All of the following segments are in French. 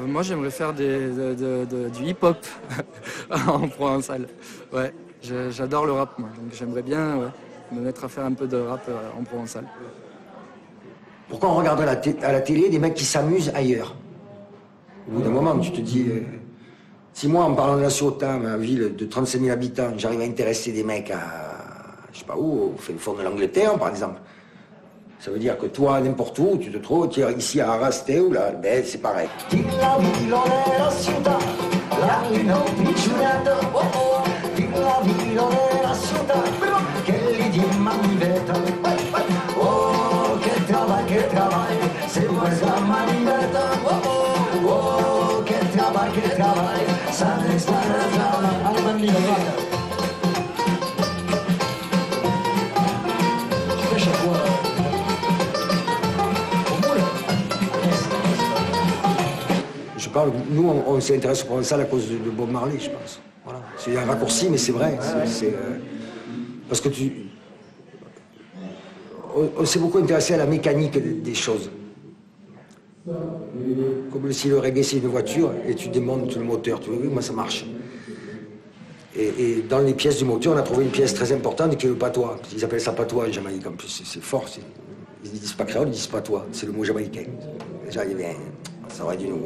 Moi, j'aimerais faire du hip-hop en provençal. Ouais, j'adore le rap, moi. Donc j'aimerais bien me mettre à faire un peu de rap en provençal. Pourquoi on regarderait à la télé des mecs qui s'amusent ailleurs? Au bout d'un moment, tu te dis... si moi, en parlant de la Ciotat, ma ville de 35 000 habitants, j'arrive à intéresser des mecs à... je sais pas où, au fond de l'Angleterre, par exemple, ça veut dire que toi, n'importe où, tu te trouves, tu es ici à Arras, ou là, ben, c'est pareil. Je parle, nous, on s'intéresse au provençal à cause de Bob Marley, je pense. Voilà. C'est un raccourci, mais c'est vrai. Parce que on s'est beaucoup intéressé à la mécanique des choses. Comme si le reggae c'est une voiture et tu démontes le moteur, tu vois, moi ça marche. Et dans les pièces du moteur, on a trouvé une pièce très importante qui est le patois. Ils appellent ça patois en Jamaïque, en plus c'est fort. Ils disent pas créole, ils disent patois, c'est le mot jamaïcain. Déjà, ça aurait dû nous.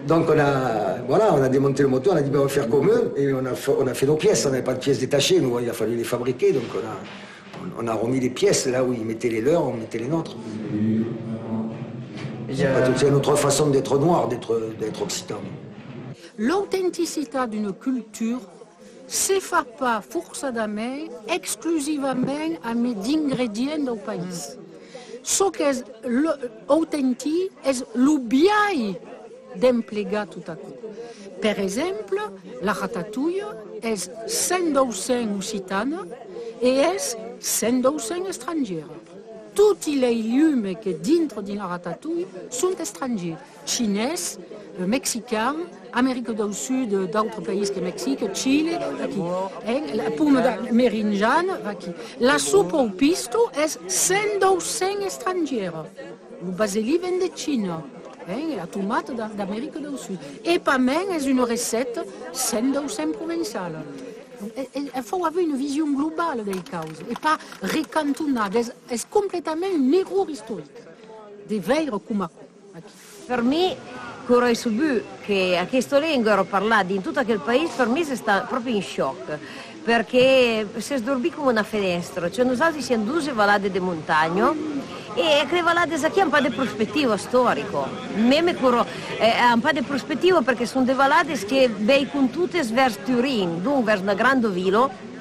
Donc on a démonté le moteur, on a dit ben, on va faire comme eux, et on a fait nos pièces, on n'avait pas de pièces détachées, nous il a fallu les fabriquer, donc on a remis les pièces là où ils mettaient les leurs, on mettait les nôtres. C'est notre façon d'être noir, d'être occitan. L'authenticité d'une culture ne se fait pas forcément exclusivement avec ingrédients du pays. Ce qui est authentique est le bien d'employer tout à coup. Par exemple, la ratatouille est 100% occitane et est 100% étrangère. Tous les légumes qui dintre de la ratatouille sont étrangers. Chinois, mexicains, Amérique du Sud, d'autres pays que Mexique, Chili, la pomme mérinjane, la soupe au pisto est 100% étrangère. Le basilic vient de Chine, la tomate d'Amérique du Sud. Et pas même est une recette 100% provençale. Il faut avoir une vision globale des causes et pas ricantonade. C'est complètement une erreur historique. Des veilles come Per me, quando ho saputo che a questa lingua era parlata in tutto quel paese, per me è stato proprio in shock, perché si sdorbi come una finestra. Cioè, noi siamo due vallate di montagna e quelle vallate qui hanno un po' di prospettiva storico. Meme ha un po' di prospettiva perché sono delle vallate che vengono tutte verso Turin, dunque verso una grande villa,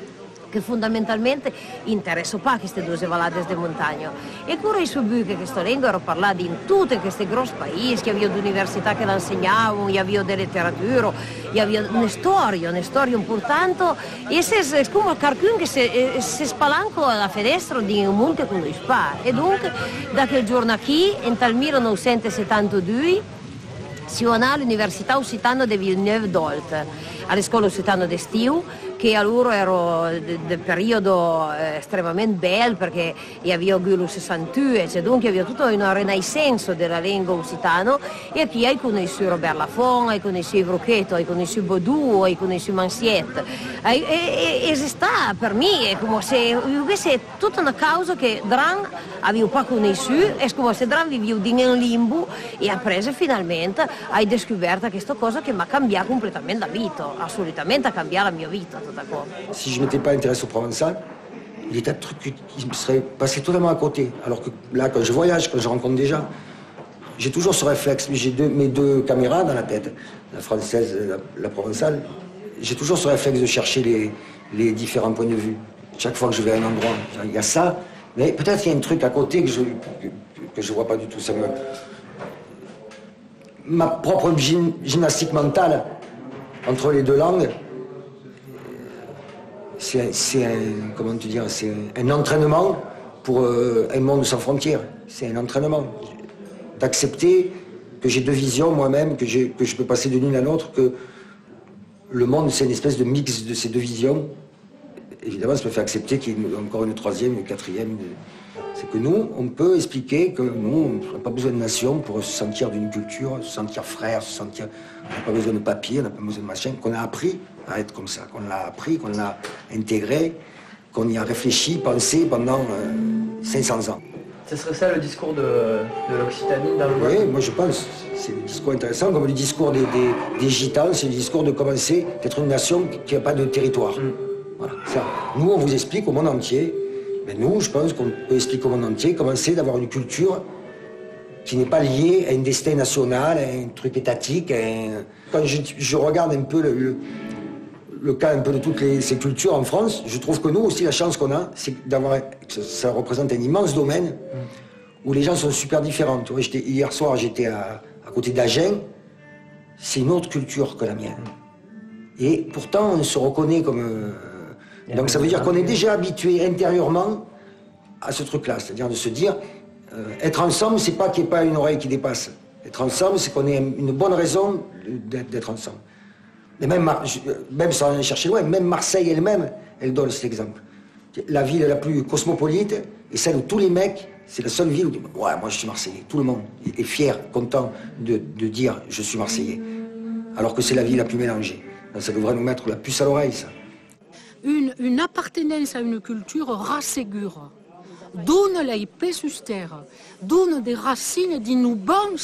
che fondamentalmente interessa pas queste due vallate di montagna. E quando ho saputo che questa lingua era parlata in tutti questi grossi paesi, che aveva università che la insegnavano, che aveva della letteratura, che aveva una storia importante, e è come qualcuno che si spalanca alla finestra di un mondo che non spara. E dunque, da quel giorno a qui, nel 1972, si va all'Università Occitana di Villeneuve-d'Olt, alla scuola occitana d'estiu, che a loro era del periodo estremamente bello perché aveva il 62, cioè dunque aveva tutta una rinascenza della lingua occitana e qui hai conosciuto Robert Laffont, hai conosciuto Vrocchetto, hai conosciuto Baudou, hai conosciuto Manciette e sta per me è come se è tutta una causa che Dran aveva pas conosciuto, è come se Dran viveva in un limbo e ha preso finalmente, hai scoperto questa cosa che mi ha cambiato completamente la vita, assolutamente ha cambiato la mia vita. Si je ne m'étais pas intéressé au provençal, il y a des tas de trucs qui me seraient passés totalement à côté. Alors que là, quand je voyage, quand je rencontre des gens, j'ai toujours ce réflexe. J'ai mes deux caméras dans la tête, la française et la provençale. J'ai toujours ce réflexe de chercher les différents points de vue. Chaque fois que je vais à un endroit, il y a ça, mais peut-être il y a un truc à côté que je vois pas du tout. Ma propre gymnastique mentale entre les deux langues, c'est un entraînement pour un monde sans frontières. C'est un entraînement d'accepter que j'ai deux visions moi-même, que je peux passer de l'une à l'autre, que le monde c'est une espèce de mix de ces deux visions. Évidemment, ça me fait accepter qu'il y ait encore une troisième, une quatrième. C'est que nous, on peut expliquer que nous, on n'a pas besoin de nation pour se sentir d'une culture, se sentir frère, se sentir... On n'a pas besoin de papier, on n'a pas besoin de machin, qu'on a appris à être comme ça, qu'on l'a appris, qu'on l'a intégré, qu'on y a réfléchi, pensé pendant 500 ans. Ce serait ça le discours de l'Occitanie dans le monde? Oui, moi je pense. C'est un discours intéressant, comme le discours des Gitans, c'est le discours de commencer d'être une nation qui n'a pas de territoire. Voilà, ça. Nous, on vous explique au monde entier. Mais nous, je pense qu'on peut expliquer au monde entier, commencer d'avoir une culture qui n'est pas liée à un destin national, à un truc étatique. Quand je regarde un peu le cas un peu de toutes ces cultures en France, je trouve que nous aussi, la chance qu'on a, c'est d'avoir... Ça représente un immense domaine où les gens sont super différents. Tu vois, hier soir, j'étais à côté d'Agen. C'est une autre culture que la mienne. Et pourtant, on se reconnaît comme... Donc ça veut dire qu'on est déjà habitué intérieurement à ce truc-là, c'est-à-dire de se dire, être ensemble, c'est pas qu'il n'y ait pas une oreille qui dépasse. Être ensemble, c'est qu'on ait une bonne raison d'être ensemble. Et même sans aller chercher loin, même Marseille elle-même, elle donne cet exemple. La ville la plus cosmopolite et celle où tous les mecs, c'est la seule ville où ouais, moi je suis Marseillais. Tout le monde est fier, content de dire je suis Marseillais. Alors que c'est la ville la plus mélangée. Donc, ça devrait nous mettre la puce à l'oreille, ça. Une appartenance à une culture rassegure, donne l'épée sur terre, donne des racines d'une bonne